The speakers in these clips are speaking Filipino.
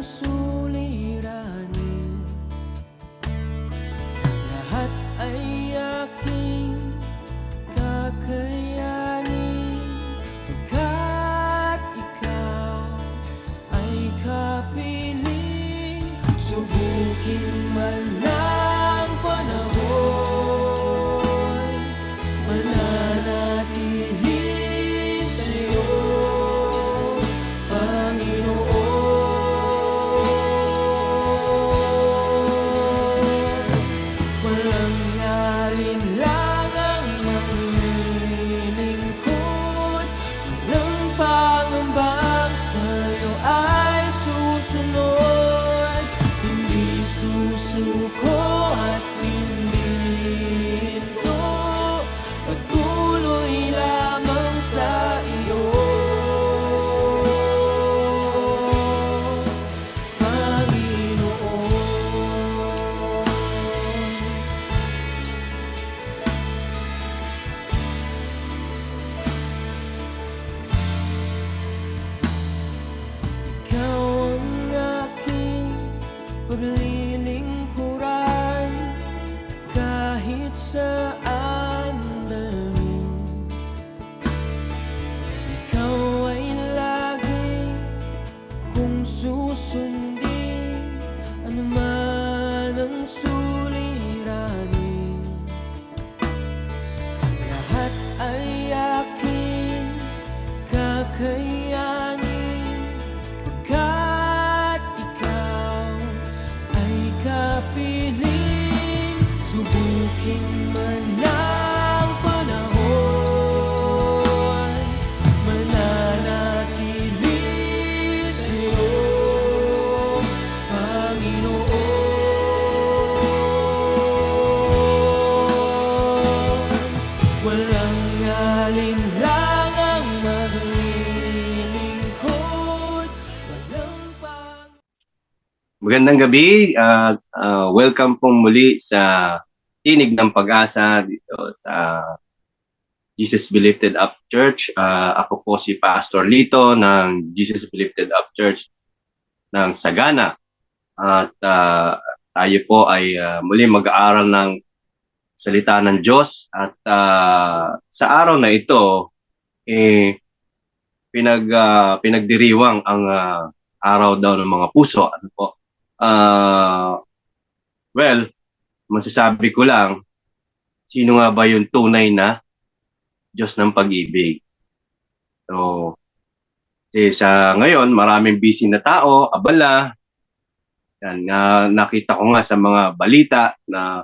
suliranin, lahat ay aking kakayanin, pagkat ikaw ay kapiling. Subukin man ng panahon, mananatili sa'yo, Panginoon. Walang alinlangang maglilingkod, walang pangambang sa'yo ay susunod. Hindi susuko at hindi ito patuloy lamang sa iyo, Panginoon. Ikaw ang aking paglilingkuran, kahit saan dalhin. Ikaw ay lagi kung susundin, anuman ang suliranin, lahat ay aking kakayanin, pagkat ikaw ay kapiling. Subukin man ng panahon, mananatili sa'yo, Panginoon. Walang alinlangang maglilingkod, walang Magandang gabi. Welcome pong muli sa Tinig ng Pag-asa dito sa Jesus Be Lifted Up Church. Ako po si Pastor Lito ng Jesus Be Lifted Up Church ng Sagana. At tayo po ay muli mag-aaral ng salita ng Diyos. At sa araw na ito, pinagdiriwang ang araw daw ng mga puso. Ano po? Well, masasabi ko lang, sino nga ba yung tunay na Diyos ng pag-ibig? So, sa ngayon, maraming busy na tao, abala. Yan, nakita ko nga sa mga balita na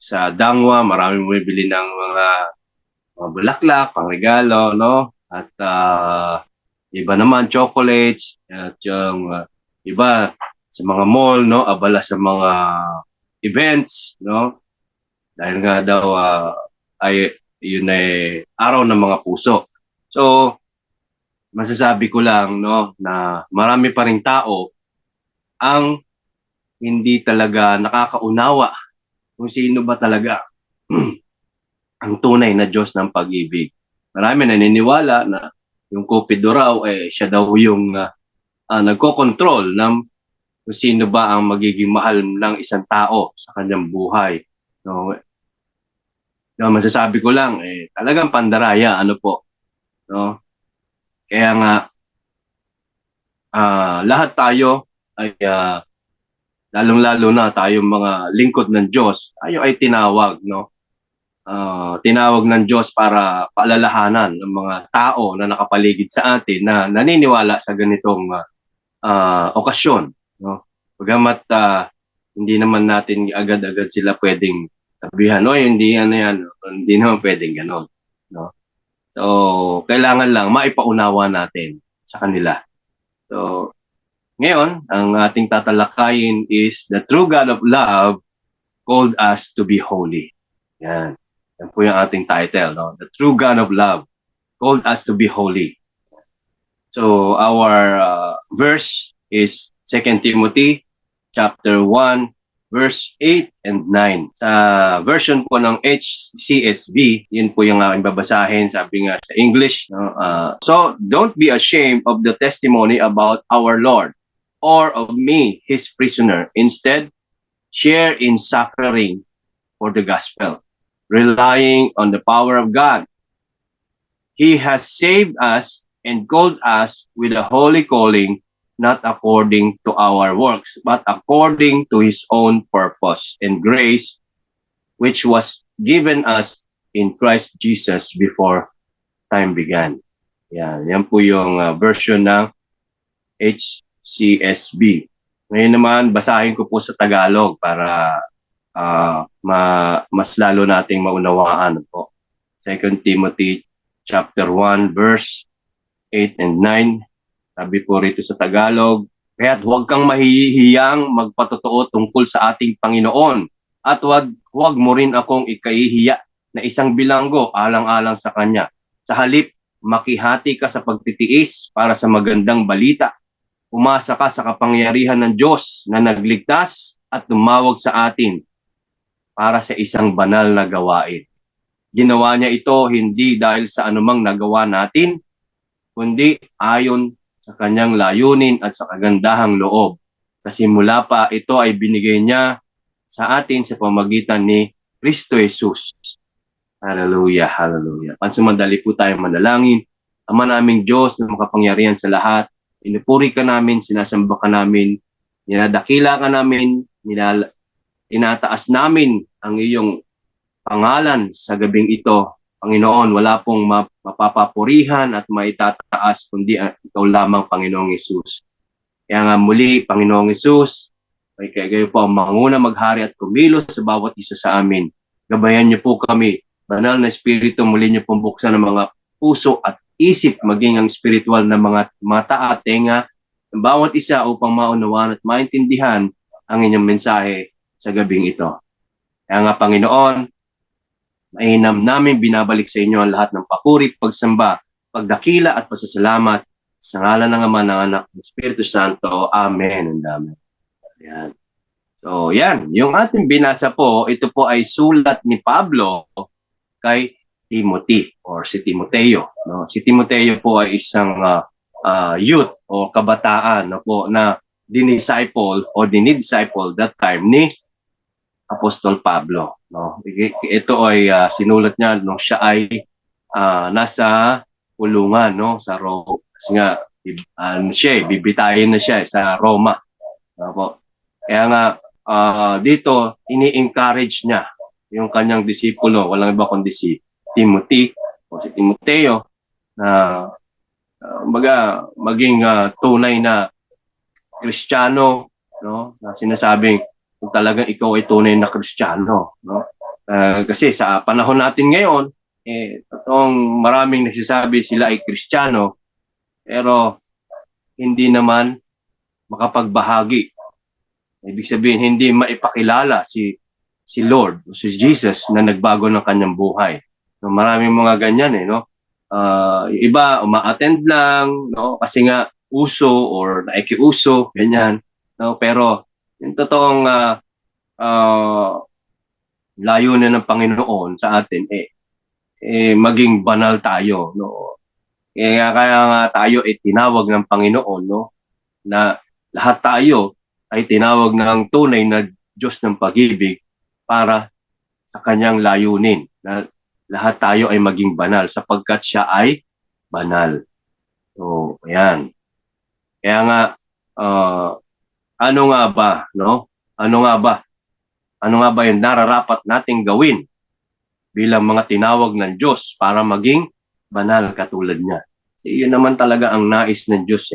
sa Dangwa, maraming bumibili ng mga bulaklak, pangregalo, no? At iba naman, chocolates, at yung iba sa mga mall, no, abala sa mga events, no, dahil nga daw ay yun ay araw ng mga puso. So masasabi ko lang, no, na marami pa ring tao ang hindi talaga nakakaunawa kung sino ba talaga ang tunay na Diyos ng pag-ibig. Marami naniniwala na yung Cupido raw siya daw yung nagko-control ng kung sino ba ang magiging mahal ng isang tao sa kanyang buhay. No, masasabi ko lang, talagang pandaraya, ano po. No? Kaya nga, lahat tayo ay, lalong-lalo na tayong mga lingkod ng Diyos, tayo ay tinawag, no? Tinawag ng Diyos para paalalahanan ng mga tao na nakapaligid sa atin na naniniwala sa ganitong okasyon. No? Bagamat hindi naman natin agad-agad sila pwedeng sabihan, no, hindi yan, hindi naman pwedeng gano'n. No? So, kailangan lang maipaunawa natin sa kanila. So, ngayon, ang ating tatalakayin is the true God of love called us to be holy. Yan. Yan po yung ating title. No? The true God of love called us to be holy. So, our verse is 2 Timothy chapter 1, verse 8 and 9. Sa version po ng HCSB, yun po yung aking babasahin, sabi nga sa English. No? So, don't be ashamed of the testimony about our Lord. or of me, his prisoner. Instead, share in suffering for the gospel, relying on the power of God. He has saved us and called us with a holy calling, not according to our works, but according to his own purpose and grace, which was given us in Christ Jesus before time began. Yan po yung version ng HCSB. Ngayon naman, basahin ko po sa Tagalog para mas lalo nating maunawaan po. 2 Timothy chapter 1 verse 8 and 9. Sabi po rito sa Tagalog, kaya't huwag kang mahihiyang magpatotoo tungkol sa ating Panginoon at huwag mo rin akong ikahihiya na isang bilanggo alang-alang sa Kanya. Sa halip, makihati ka sa pagtitiis para sa magandang balita. Umasa ka sa kapangyarihan ng Diyos na nagligtas at tumawag sa atin para sa isang banal na gawain. Ginawa niya ito hindi dahil sa anumang nagawa natin, kundi ayon sa kanyang layunin at sa kagandahang loob. Sa simula pa, ito ay binigay niya sa atin sa pamagitan ni Kristo Jesus. Hallelujah, hallelujah. Pansamandali po tayo manalangin. Ama naming Diyos na makapangyarihan sa lahat, inupuri ka namin, sinasamba ka namin, ninadakila ka namin, tinataas namin ang iyong pangalan sa gabing ito. Panginoon, wala pong mapapapurihan at maitataas kundi ikaw lamang, Panginoong Hesus. Kaya nga muli, Panginoong Hesus, ay kayo po ang manguna maghari at kumilos sa bawat isa sa amin. Gabayan niyo po kami. Banal na Espiritu, muli niyo pong buksan ang mga puso at isip, maging ang spiritual na mga mata at tenga ng bawat isa upang maunawaan at maintindihan ang inyong mensahe sa gabing ito. Kaya nga, Panginoon, mainam namin binabalik sa inyo ang lahat ng papuri, pagsamba, pagdakila at pasasalamat sa ngalan ng Ama, ng Anak, ng Espiritu Santo. Amen and amen. Yan. So, yan. Yung ating binasa po, ito po ay sulat ni Pablo kay Timothy or si Timoteo. No? Si Timoteo po ay isang youth o kabataan na dinisciple o dinidisciple that time ni Apostol Pablo. No? Ito ay sinulat niya nung siya ay nasa kulungan, no? Sa Roma. Kasi nga, bibitayin na siya sa Roma. No? Kaya nga, dito, ini-encourage niya yung kanyang disipulo, walang iba kundi si Timothy o si Timoteo, na maging tunay na Kristiyano, no? Na sinasabing kung talagang ikaw ay tunay na Kristiyano, no? Kasi sa panahon natin ngayon, totoong maraming nagsasabi sila ay Kristiyano, pero hindi naman makapagbahagi. Ibig sabihin, hindi maipakilala si Lord, si Jesus na nagbago ng kanyang buhay. No, maraming mga ganyan no. Yung iba uma-attend lang, no, kasi nga uso or naikiuso, ganyan, no, pero yung totoong layunin ng Panginoon sa atin maging banal tayo, no. Kaya nga tayo ay tinawag ng Panginoon, no, na lahat tayo ay tinawag ng tunay na Diyos ng pag-ibig para sa kanyang layunin na lahat tayo ay maging banal sapagkat siya ay banal. So, ayan. Kaya nga, ano nga ba, no? Ano nga ba yung nararapat nating gawin bilang mga tinawag ng Diyos para maging banal katulad niya? Kasi yun naman talaga ang nais ng Diyos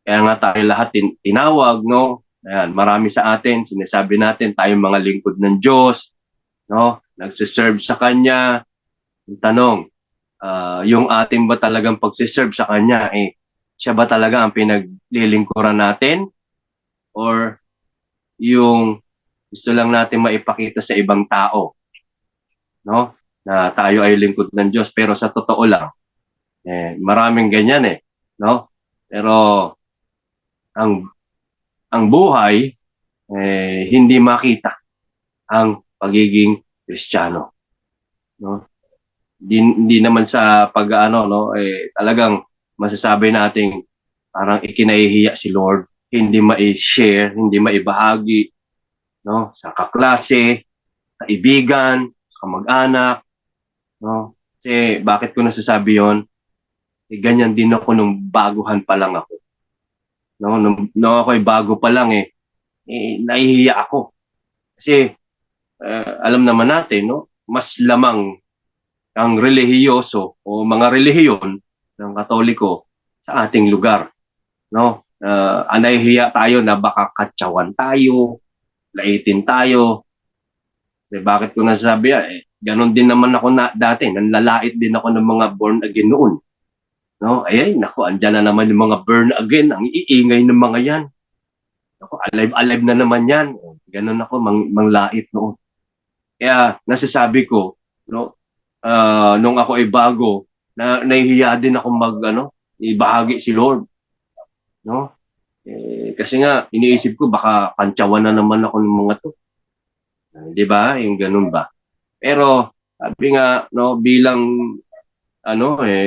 Kaya nga tayo lahat tinawag, no? Ayan, marami sa atin, sinasabi natin tayong mga lingkod ng Diyos, no? Nagsiserve sa Kanya. Yung tanong, yung ating ba talagang pagsiserve sa Kanya, siya ba talaga ang pinaglilingkuran natin? Or yung gusto lang natin maipakita sa ibang tao, no? Na tayo ay lingkod ng Diyos, pero sa totoo lang, maraming ganyan no? Pero ang buhay hindi makita ang pagiging Kristiyano, no? Hindi naman sa pag-ano, no, talagang masasabi nating parang ikinahihiya si Lord, hindi mai-share, hindi maibahagi, no, sa kaklase, kaibigan, kamag-anak, no? Kasi bakit ko nasasabi 'yon? Ganyan din ako nung baguhan pa lang ako. No, nung ako ay bago pa lang nahihiya ako. Kasi alam naman natin, no, mas lamang ang relihiyoso o mga relihiyon ng Katoliko sa ating lugar, no? Nahihiya tayo na baka katsawan tayo, laitin tayo. Bakit ko nasabi yan? Ganon din naman ako dati, nanlalait din ako ng mga born again noon. No? Ay, naku, andyan na naman yung mga burn again, ang iingay ng mga yan. Naku, alive na naman yan. Ganon ako, manglait noon. Kaya nasasabi ko, no, nung ako ay bago, nahihiya din ako ibahagi si Lord. No? Kasi nga, iniisip ko, baka kantsawan na naman ako ng mga to. Di ba? Yung ganun ba? Pero, sabi nga, no, bilang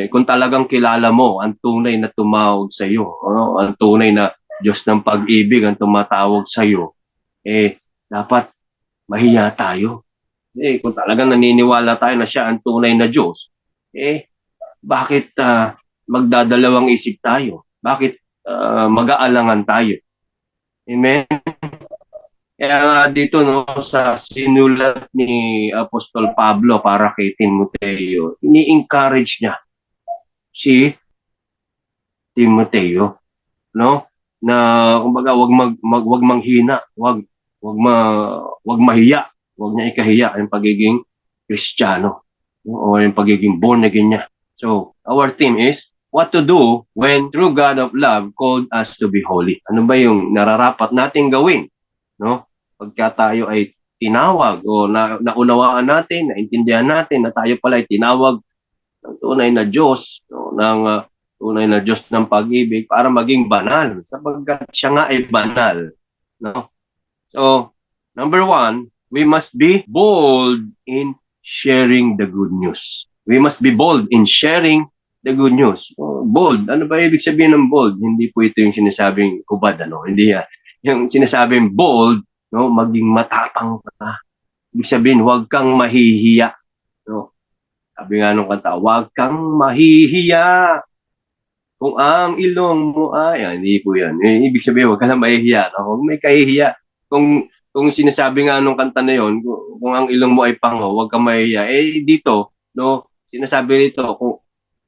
kung talagang kilala mo ang tunay na tumawag sa iyo, no? Ang tunay na Diyos ng pag-ibig ang tumatawag sa iyo, dapat mahiya tayo. Kung talagang naniniwala tayo na siya ang tunay na Diyos, bakit magdadalawang isip tayo? Bakit mag-aalangan tayo? Amen? Kaya nga dito, no, sa sinulat ni Apostol Pablo para kay Timoteo, ini-encourage niya si Timoteo, no? Na kumbaga wag manghina, wag mahiya, wag niya ikahiya ang pagiging Kristiyano, no? O yung pagiging born again niya. So, our theme is what to do when true God of love called us to be holy. Ano ba yung nararapat nating gawin, no? Pagka tayo ay tinawag o naunawaan natin, naintindihan natin na tayo pala ay tinawag ng tunay na Diyos, no, ng tunay na Diyos ng pag-ibig para maging banal, sapagkat siya nga ay banal, no? So, number one, we must be bold in sharing the good news. We must be bold in sharing the good news. Bold, ano ba ibig sabihin ng bold? Hindi po ito yung sinasabing hubad, hindi yan. Yung sinasabing bold, no, maging matapang ka. Ibig sabihin, huwag kang mahihiya. No? Sabi nga nung kanta, huwag kang mahihiya. Kung ang ilong mo ay, hindi po yan. Ibig sabihin, huwag ka lang mahihiya. No? Huwag may kahihiya. Kung sinasabi nga nung kanta na yon, kung ang ilong mo ay pango, huwag kang mahihiya. Dito, no, sinasabi nito, kung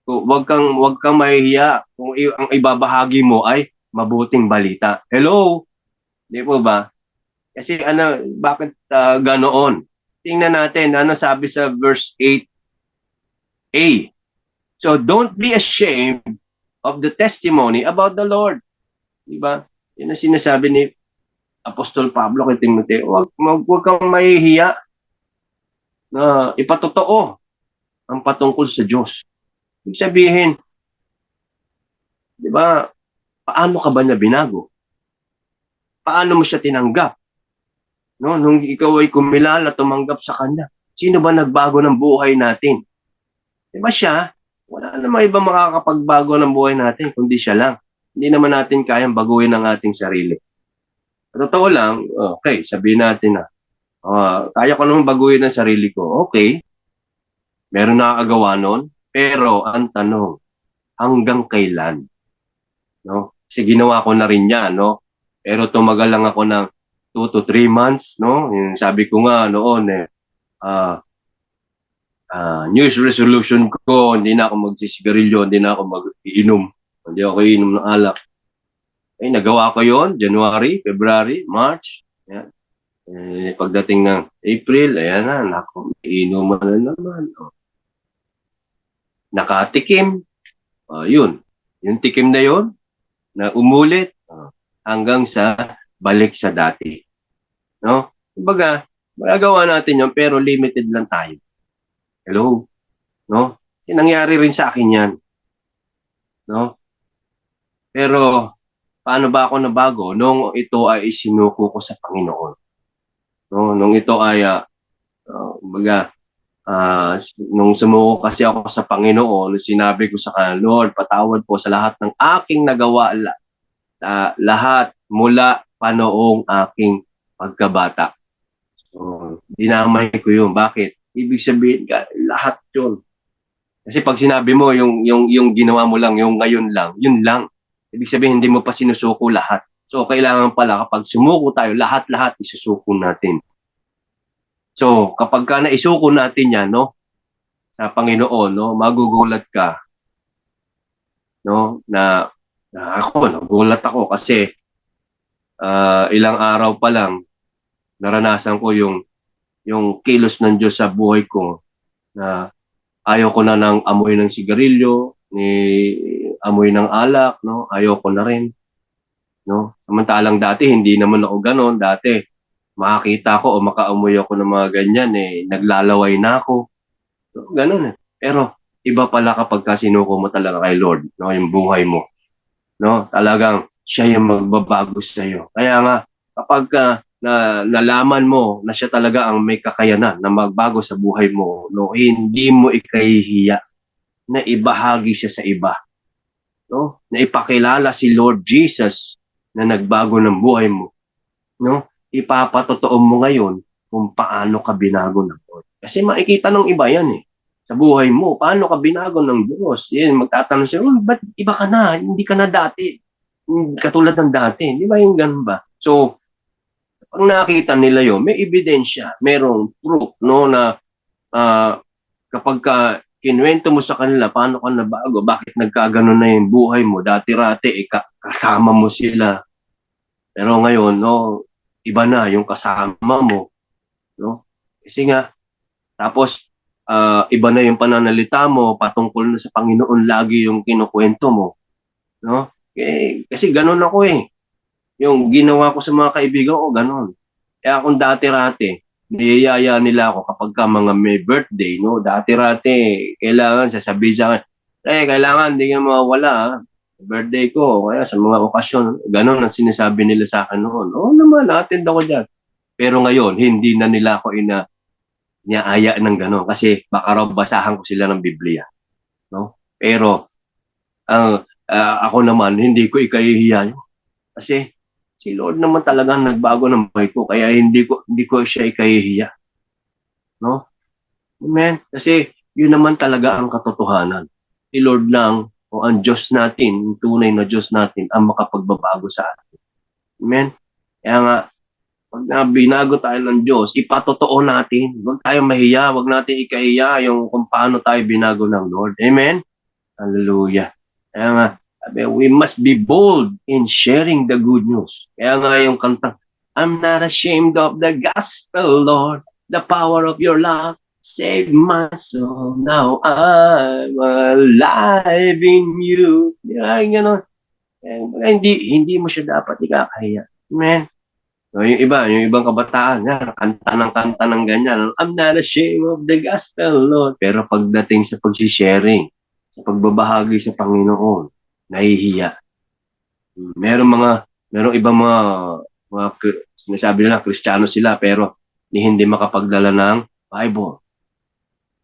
huwag kang mahihiya kung ang ibabahagi mo ay mabuting balita. Hello? Di po ba? Kasi bakit ganoon? Tingnan natin, sabi sa verse 8a. So, don't be ashamed of the testimony about the Lord. Diba? Yun ang sinasabi ni Apostol Pablo kay Timoteo. Huwag kang mahihiya na ipatotoo ang patungkol sa Diyos. Ibig sabihin, diba, paano ka ba na binago? Paano mo siya tinanggap? No, nung ikaw ay kumilala, tumanggap sa Kanya, sino ba nagbago ng buhay natin? Diba siya? Wala namang iba makakapagbago ng buhay natin, kundi siya lang. Hindi naman natin kayang baguhin ang ating sarili. Totoo lang, okay, sabihin natin na, kaya ko naman baguhin ang sarili ko. Okay, meron nakakagawa nun, pero ang tanong, hanggang kailan? No? Kasi ginawa ko na rin yan, no? Pero tumagal lang ako ng 2 to 3 months, no? Yung sabi ko nga noon, New Year's resolution ko, hindi na ako magsisigarilyo, hindi na ako mag-iinom, hindi ako iinom ng alak. Nagawa ko yon January, February, March. Yan. Pagdating ng April, ayan na, naku, iinuman na naman. Nakatikim, yun. Yung tikim na yun, na umulit, hanggang sa balik sa dati. No? Kumbaga, magagawa natin yun, pero limited lang tayo. Hello? No? Kasi nangyari rin sa akin yan. No? Pero, paano ba ako nabago? Nung ito ay isinuko ko sa Panginoon. No? Nung ito ay, nung sumuko kasi ako sa Panginoon, sinabi ko sa Kanya, Lord, patawad po sa lahat ng aking nagawa, lahat mula pa noong aking pagkabata. So, dinamay ko yun. Bakit? Ibig sabihin, lahat yun. Kasi pag sinabi mo, yung ginawa mo lang, yung ngayon lang, yun lang. Ibig sabihin, hindi mo pa sinusuko lahat. So, kailangan pala, kapag sumuko tayo, lahat-lahat isusuko natin. So, kapag ka naisuko natin yan, no, sa Panginoon, no, magugulat ka, no, na nagulat ako kasi ilang araw pa lang, naranasan ko yung kilos ng Diyos sa buhay ko na ayaw ko na ng amoy ng sigarilyo, ni amoy ng alak, no? Ayaw ko na rin, no? Samantalang dati hindi naman ako ganoon. Dati makakita ko o makaamoy ako ng mga ganyan naglalaway na ako. So, ganoon eh. Pero iba pala kapag sinuko mo talaga kay Lord, no? Yung buhay mo, no? Talagang siya yung magbabago sa iyo. Kaya nga kapag nalaman mo na siya talaga ang may kakayanan na magbago sa buhay mo, no, hindi mo ikahihiya na ibahagi siya sa iba, no? Na ipakilala si Lord Jesus na nagbago ng buhay mo, no? Ipapatotoo mo ngayon kung paano ka binago ng Lord. Kasi makikita ng iba yan sa buhay mo, paano ka binago ng Diyos. Yan, magtatanong siya, ba't iba ka na? Hindi ka na dati. Katulad ng dati. Di ba yung ganun ba? So, pag nakita nila yun, may ebidensya, merong proof, no, na kapag kinuwento mo sa kanila paano ka nabago, bakit nagkagano na yung buhay mo, dati-rati, kasama mo sila. Pero ngayon, no, iba na yung kasama mo, no? Kasi nga, tapos, iba na yung pananalita mo, patungkol na sa Panginoon lagi yung kinukwento mo, no? Kasi ganun ako yung ginawa ko sa mga kaibigan ko, ganun. Kaya kung dati-rati, niyayaya nila ako kapag ka mga may birthday, no? Dati-rati, kailangan sasabihin sa akin, kailangan, hindi nga mawawala, birthday ko, kaya sa mga okasyon, ganun ang sinasabi nila sa akin noon. Oo naman, attend ako dyan. Pero ngayon, hindi na nila ako niyaaya ng ganun kasi baka raw basahan ko sila ng Biblia, no? Pero, ako naman, hindi ko ikahihiya yun. Kasi, si Lord naman talaga nagbago ng buhay ko kaya hindi ko siya ikahihiya, no? Amen. Kasi yun naman talaga ang katotohanan. Si Lord lang o ang Diyos natin, yung tunay na Diyos natin ang makapagbabago sa atin. Amen. Kaya nga pag binago tayo ng Diyos, ipatotoo natin. Huwag tayong mahiya, huwag natin ikahiya yung kung paano tayo binago ng Lord. Amen. Hallelujah. Kaya nga we must be bold in sharing the good news. Kaya nga yung kanta, I'm not ashamed of the gospel, Lord. The power of your love saved my soul. Now I'm alive in you. Ay, gano'n. Hindi mo siya dapat ikakahiya. Amen. So, yung ibang kabataan, kanta ng ganyan. I'm not ashamed of the gospel, Lord. Pero pagdating sa pag-sharing, sa pagbabahagi sa Panginoon, nahihiya. Merong ibang mga sinasabi nila Kristiyano sila pero hindi makapagdala ng Bible.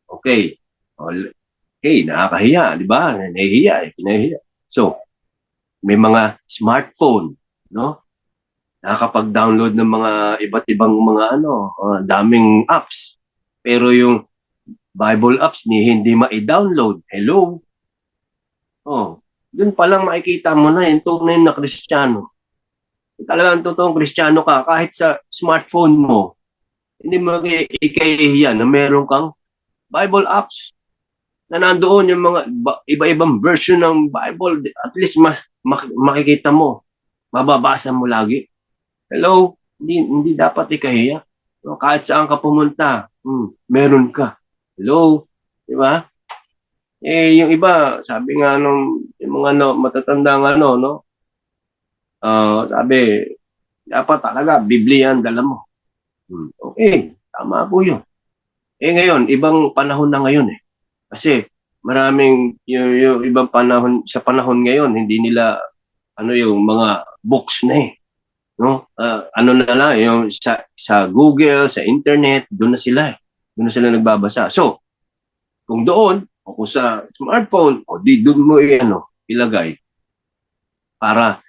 Okay. Nakakahiya, di ba? Nahihiya. So, may mga smartphone, no? Nakakapag-download ng mga iba't ibang mga daming apps. Pero yung Bible apps hindi ma-download. Hello? Doon pa lang makikita mo na yung tunay na Kristiyano. Talagang totoong Kristiyano ka kahit sa smartphone mo. Hindi mo ikahihiya na meron kang Bible apps na nandoon yung mga iba-ibang version ng Bible. At least makikita mo. Mababasa mo lagi. Hello? Hindi dapat ikahiya. Kahit saan ka pumunta, meron ka. Hello? Di ba? Yung iba, sabi nga yung mga matatandang no? Sabi, dapat talaga, Biblia ang dala mo. Okay, tama po yun. Ngayon, ibang panahon na ngayon Kasi maraming, yung ibang panahon, sa panahon ngayon, hindi nila, yung mga books na no? Na lang, yung sa Google, sa internet, doon na sila Doon na sila nagbabasa. So, kung doon, o kung sa smartphone, doon mo ilagay para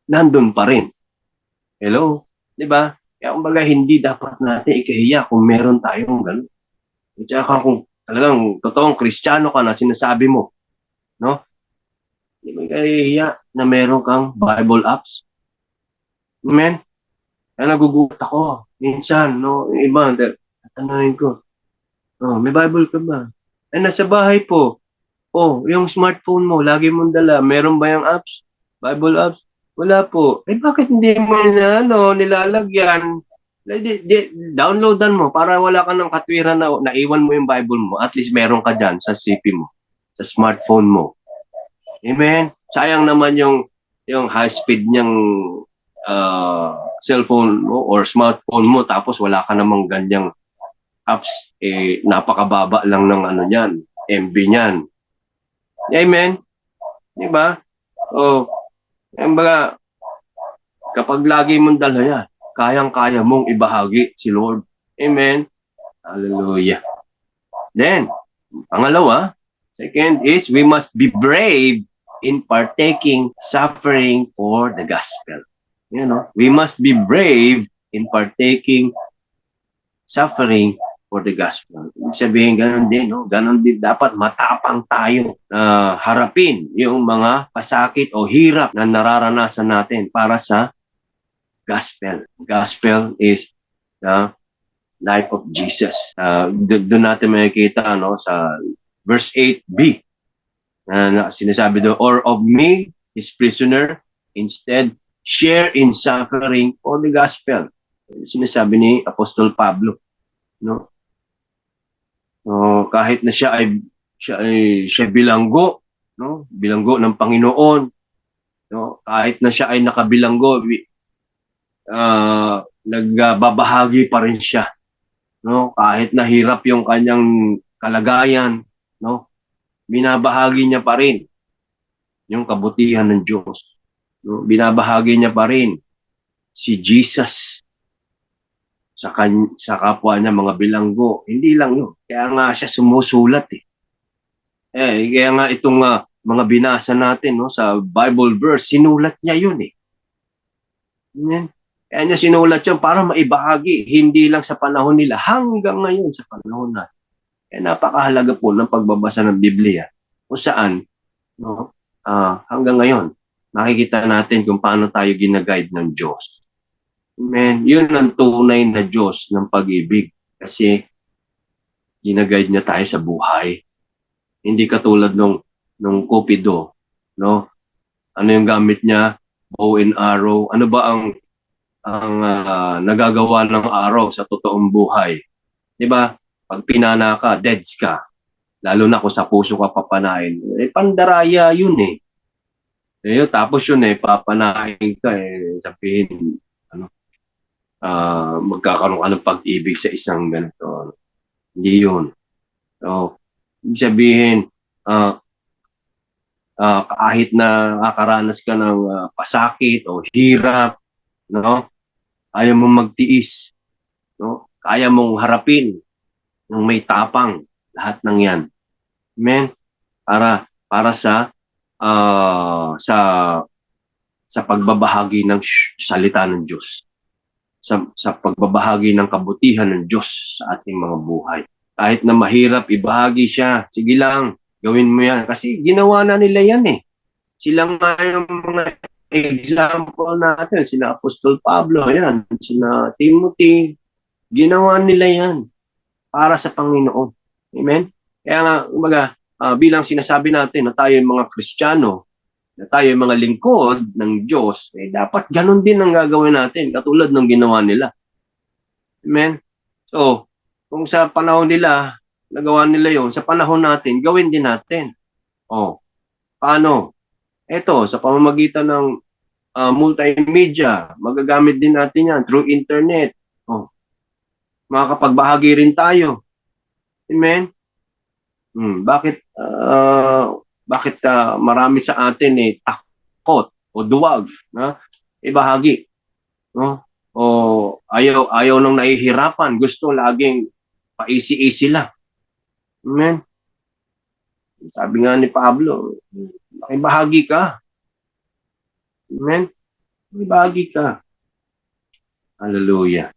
nandun pa rin. Hello? Di ba? Kaya kumbaga hindi dapat natin ikahiya kung meron tayong gano'n. At saka kung talagang totoong Kristiyano ka na sinasabi mo, no? Hindi mo ikahiya na meron kang Bible apps. Amen? Kaya nagugulat ako. Minsan, no? Yung iba, tatanungin ko, oh, may Bible ka ba? Ay, nasa bahay po. Oh, yung smartphone mo, lagi mong dala. Meron ba yung apps? Bible apps? Wala po. Eh, bakit hindi mo na, nilalagyan? Downloadan mo para wala ka ng katwiran na naiwan mo yung Bible mo. At least meron ka dyan sa CP mo, sa smartphone mo. Amen? Sayang naman yung high speed niyang cellphone mo or smartphone mo tapos wala ka namang ganyang apps. Eh, napakababa lang ng ano niyan, MB niyan. Amen? Di ba? O, kumbaga, kapag lagi mong dala yan, kayang-kaya mong ibahagi si Lord. Amen? Hallelujah. Then, pangalawa, second is we must be brave in partaking suffering for the gospel. You know, we must be brave in partaking suffering for the gospel. Ibig sabihin, ganun din, no? Ganun din, dapat matapang tayo na harapin yung mga pasakit o hirap na nararanasan natin para sa gospel. Gospel is the life of Jesus. Doon natin makikita, no, sa verse 8b, na sinasabi doon, or of me, his prisoner, instead, share in suffering for the gospel. Sinasabi ni Apostol Pablo, no? Kahit na siya bilanggo, no? Bilanggo ng Panginoon, no? Kahit na siya ay nakabilanggo, nagbabahagi pa rin siya, no? Kahit nahirap yung kanyang kalagayan, no? Binabahagi niya pa rin yung kabutihan ng Diyos, no? Binabahagi niya pa rin si Jesus sa kapwa niya mga bilanggo. Hindi lang yun. Kaya nga siya sumusulat eh. Kaya nga itong mga binasa natin, no, sa Bible verse, sinulat niya yun eh. Amen. Kaya niya sinulat yun para maibahagi, hindi lang sa panahon nila, hanggang ngayon sa panahon natin. Kaya napakahalaga po ng pagbabasa ng Biblia kung saan, no, hanggang ngayon, nakikita natin kung paano tayo ginaguide ng Diyos. Amen. Yun ang tunay na Diyos ng pag-ibig. Kasi ginaguide niya tayo sa buhay. Hindi katulad nung Cupido, no? Ano yung gamit niya? Bow and arrow. Ano ba ang nagagawa ng arrow sa totoong buhay? 'Di ba? Pag pinana ka, deads ka. Lalo na kung sa puso ka papanain. Eh, pandaraya yun eh. Tapos yun eh, papanain ka eh, sabihin, ano, magkakaroon ka ng pag-ibig sa isang ganito. Hindi yun. So, ibig sabihin, kahit na nakakaranas ka ng pasakit o hirap, no? Ayaw mong magtiis, no? Kaya mong harapin ng may tapang lahat ng 'yan. Amen. Para sa pagbabahagi ng salita ng Diyos. Sa pagbabahagi ng kabutihan ng Diyos sa ating mga buhay. Kahit na mahirap, ibahagi siya. Sige lang, gawin mo yan. Kasi ginawa na nila yan eh. Sila nga yung mga example natin. Sila Apostol Pablo, yan. Sila Timothy. Ginawa nila yan para sa Panginoon. Amen? Kaya nga, bilang sinasabi natin na tayo yung mga Kristiyano, na tayo yung mga lingkod ng Diyos, dapat ganun din ang gagawin natin, katulad ng ginawa nila. Amen? So, kung sa panahon nila, nagawa nila yon, sa panahon natin, gawin din natin. Paano? Ito, sa pamamagitan ng multimedia, magagamit din natin yan through internet. Makakapagbahagi rin tayo. Amen? Bakit marami sa atin takot o duwag na ibahagi, no? O ayaw nang nahihirapan, gusto laging pa-easy lang. Amen. Sabi nga ni Pablo, makibahagi ka. Amen. Makibahagi ka. Hallelujah.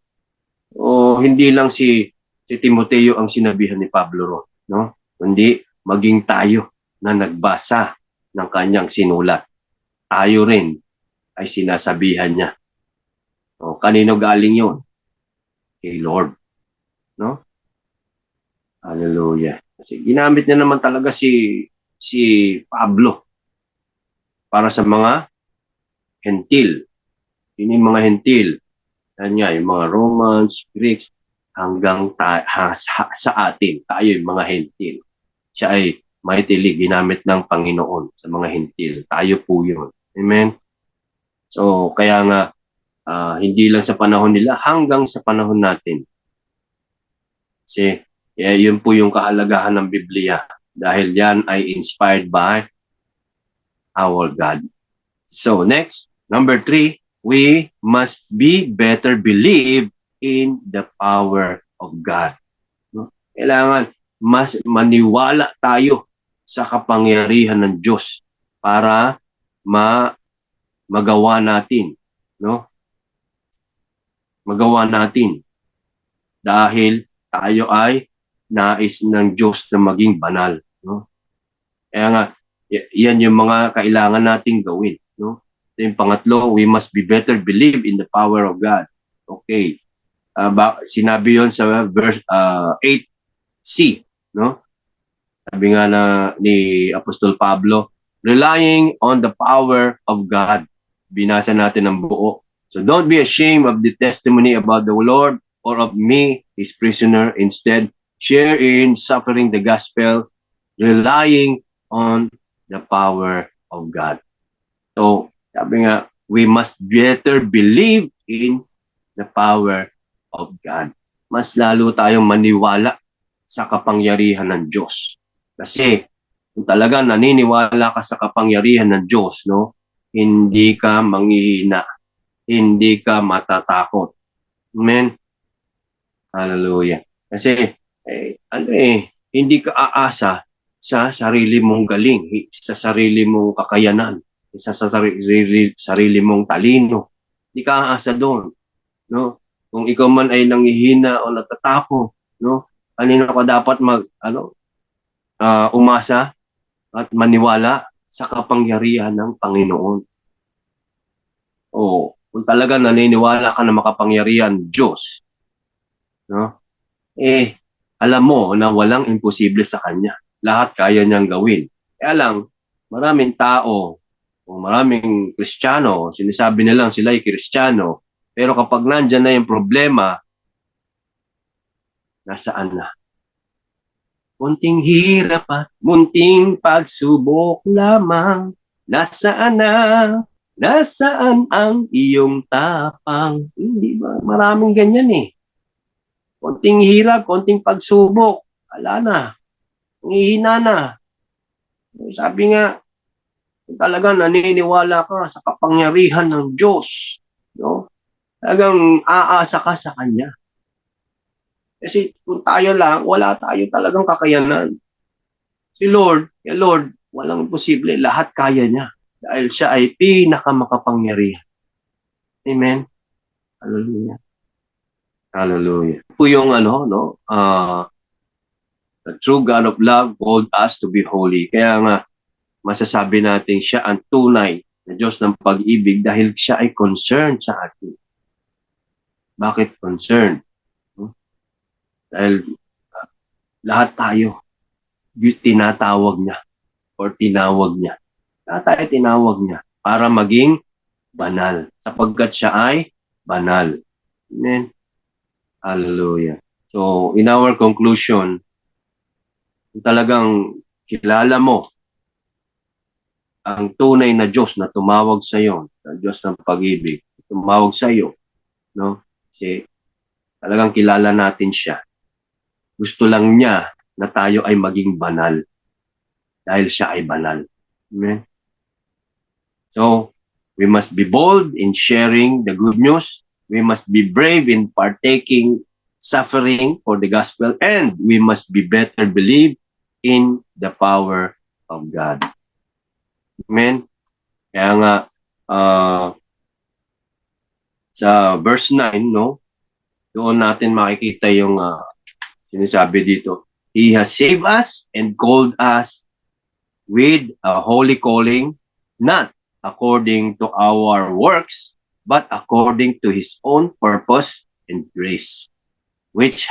O hindi lang si Timoteo ang sinabihan ni Pablo ro, no? Kundi maging tayo na nagbasa ng kanyang sinulat. Tayo rin ay sinasabihan niya. O, kanino galing 'yon? Kay Lord, no? Hallelujah. Kasi ginamit niya naman talaga si Pablo para sa mga hentil. Yun yung mga hentil. Yan nga, yung mga Romans, Greeks, hanggang sa atin. Tayo yung mga hentil. Siya ay mightily ginamit ng Panginoon sa mga hentil. Tayo po yun. Amen? So, kaya nga, hindi lang sa panahon nila, hanggang sa panahon natin. Kasi, yun po yung kahalagahan ng Biblia. Dahil yan ay inspired by our God. So, next, number 3, we must be better believe in the power of God. No? Kailangan mas maniwala tayo sa kapangyarihan ng Diyos para magawa natin, no? Magawa natin dahil tayo ay nais ng Diyos na maging banal, no? Kaya nga yan yung mga kailangan nating gawin, no? Yung pangatlo, we must be better believe in the power of God. Okay. Sinabi yon sa verse 8c, no? Sabi nga ni Apostol Pablo, relying on the power of God. Binasa natin ang buo. So don't be ashamed of the testimony about the Lord or of me, his prisoner. Instead, share in suffering the gospel, relying on the power of God. So, sabi nga, we must better believe in the power of God. Mas lalo tayong maniwala sa kapangyarihan ng Diyos. Kasi kung talaga naniniwala ka sa kapangyarihan ng Diyos, no, hindi ka manghihina, hindi ka matatakot. Amen. Hallelujah. Kasi hindi ka aasa sa sarili mong galing, sa sarili mong kakayanan, sa sarili mong talino. Hindi ka aasa doon, no? Kung ikaw man ay nanghihina o natatakot, no? Kanino ka dapat umasa at maniwala sa kapangyarihan ng Panginoon. O kung talaga naniniwala ka na makapangyarihan Diyos, no? Alam mo na walang imposible sa Kanya. Lahat kaya niyang gawin. Kaya lang, maraming tao o maraming Kristiyano, sinasabi nilang sila ay Kristiyano, pero kapag nandyan na yung problema, nasaan na? Munting hirap at munting pagsubok lamang, nasaan na? Nasaan ang iyong tapang? Hindi ba? Maraming ganyan eh. Konting hirap, konting pagsubok, wala na. Ngihina na. Sabi nga, kung talaga naniniwala ka sa kapangyarihan ng Diyos, no? Talagang aasa ka sa Kanya. Kasi kung tayo lang, wala tayo talagang kakayanan. Si Lord, walang imposible. Lahat kaya niya. Dahil siya ay pinakamakapangyarihan. Amen? Hallelujah. Hallelujah. Po yung the true God of love called us to be holy. Kaya nga, masasabi natin siya ang tunay na Diyos ng pag-ibig dahil siya ay concerned sa atin. Bakit concerned? Dahil lahat tayo tinatawag niya or tinawag niya. Lahat tayo tinawag niya para maging banal sapagkat siya ay banal. Amen. Hallelujah. So, in our conclusion, kung talagang kilala mo ang tunay na Diyos na tumawag sa iyo, ang Diyos ng pag-ibig, tumawag sa iyo, no? Kasi talagang kilala natin siya. Gusto lang niya na tayo ay maging banal dahil siya ay banal. Amen? So, we must be bold in sharing the good news. We must be brave in partaking suffering for the gospel, and we must be better believe in the power of God. Amen? Kaya nga, sa verse 9, no? Doon natin makikita yung sinasabi dito. He has saved us and called us with a holy calling, not according to our works, but according to his own purpose and grace, which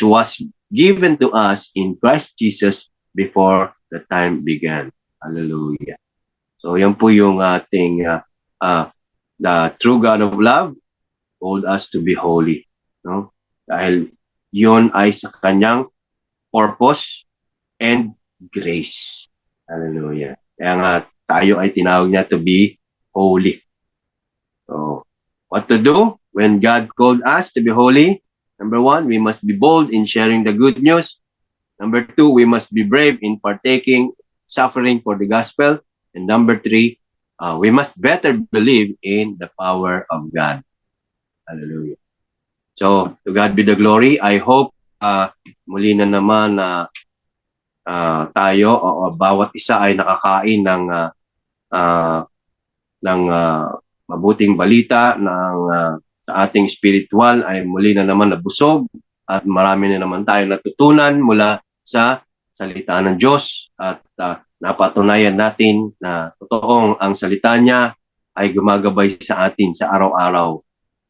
was given to us in Christ Jesus before the time began. Hallelujah. So yan po yung ating the true God of love called us to be holy, no? Dahil yon ay sa kanyang purpose and grace. Hallelujah. Kaya nga tayo ay tinawag niya to be holy. So, what to do when God called us to be holy? Number 1, we must be bold in sharing the good news. Number 2, we must be brave in partaking suffering for the gospel. And number 3, we must better believe in the power of God. Hallelujah. So, to God be the glory. I hope muli na naman na tayo o bawat isa ay nakakain ng mabuting balita ng sa ating spiritual ay muli na naman nabusog at marami na naman tayo natutunan mula sa salita ng Diyos at napatunayan natin na totoong ang salita niya ay gumagabay sa atin sa araw-araw.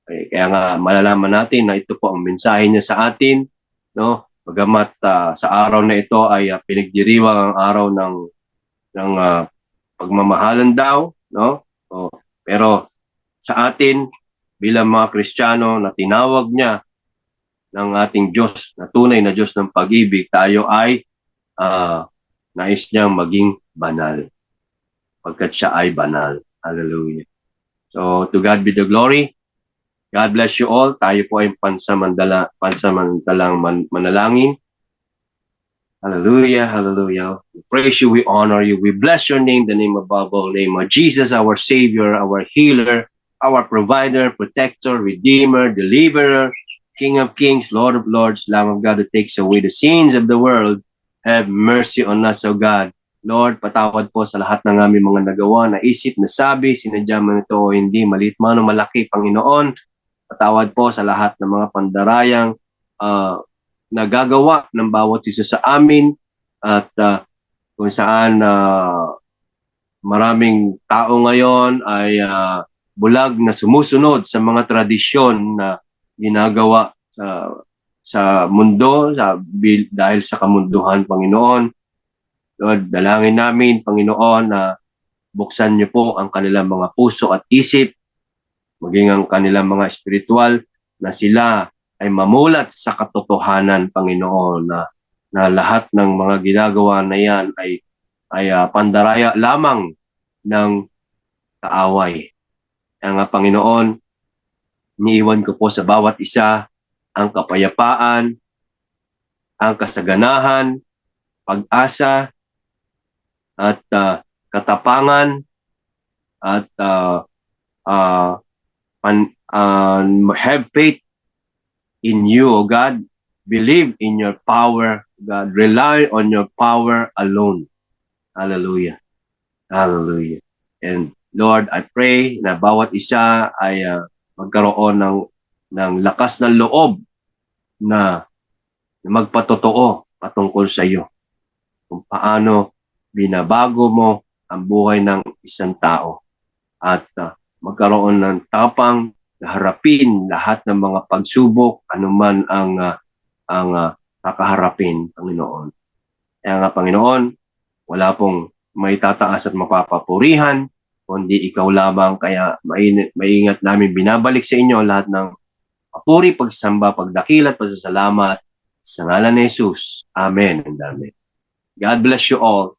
Kaya nga malalaman natin na ito po ang mensahe niya sa atin, no? Bagamat sa araw na ito ay pinagdiriwang ang araw ng pagmamahalan daw, no? Pero sa atin bilang mga Kristiyano na tinawag niya ng ating Diyos, na tunay na Diyos ng pag-ibig, tayo ay nais niyang maging banal. Pagkat siya ay banal. Hallelujah. So, to God be the glory. God bless you all. Tayo po ay pansamantalang manalangin. Hallelujah, hallelujah. We praise you, we honor you. We bless your name, the name above all name of Jesus, our Savior, our healer, our provider, protector, redeemer, deliverer, King of kings, Lord of lords, Lamb of God who takes away the sins of the world. Have mercy on us, O God. Lord, patawad po sa lahat ng aming mga nagawa, na isip, na sabi, sinadya man ito o hindi, maliit man o malaki, Panginoon. Patawad po sa lahat ng mga pandarayang nagagawa ng bawat isa sa amin at kung saan maraming tao ngayon ay bulag na sumusunod sa mga tradisyon na ginagawa sa mundo dahil sa kamunduhan, Panginoon. Lord, dalangin namin, Panginoon, na buksan niyo po ang kanilang mga puso at isip, maging ang kanilang mga espiritual, na sila ay mamulat sa katotohanan, Panginoon, na lahat ng mga ginagawa na yan ay pandaraya lamang ng kaaway. Kaya nga, Panginoon, iniiwan ko po sa bawat isa ang kapayapaan, ang kasaganahan, pag-asa, at katapangan, at have faith in you, O God. Believe in your power, God. Rely on your power alone. Hallelujah. Hallelujah. And Lord, I pray na bawat isa ay magkaroon ng lakas ng loob na magpatotoo patungkol sa iyo. Kung paano binabago mo ang buhay ng isang tao. At magkaroon ng tapang na harapin lahat ng mga pagsubok, anuman ang kakaharapin, Panginoon. Kaya nga, Panginoon, wala pong may tataas at mapapapurihan, kundi ikaw lamang. Kaya maingat namin binabalik sa inyo lahat ng papuri, pagsamba, pagdakilat, pasasalamat sa ngalan ni Jesus. Amen and amen. God bless you all.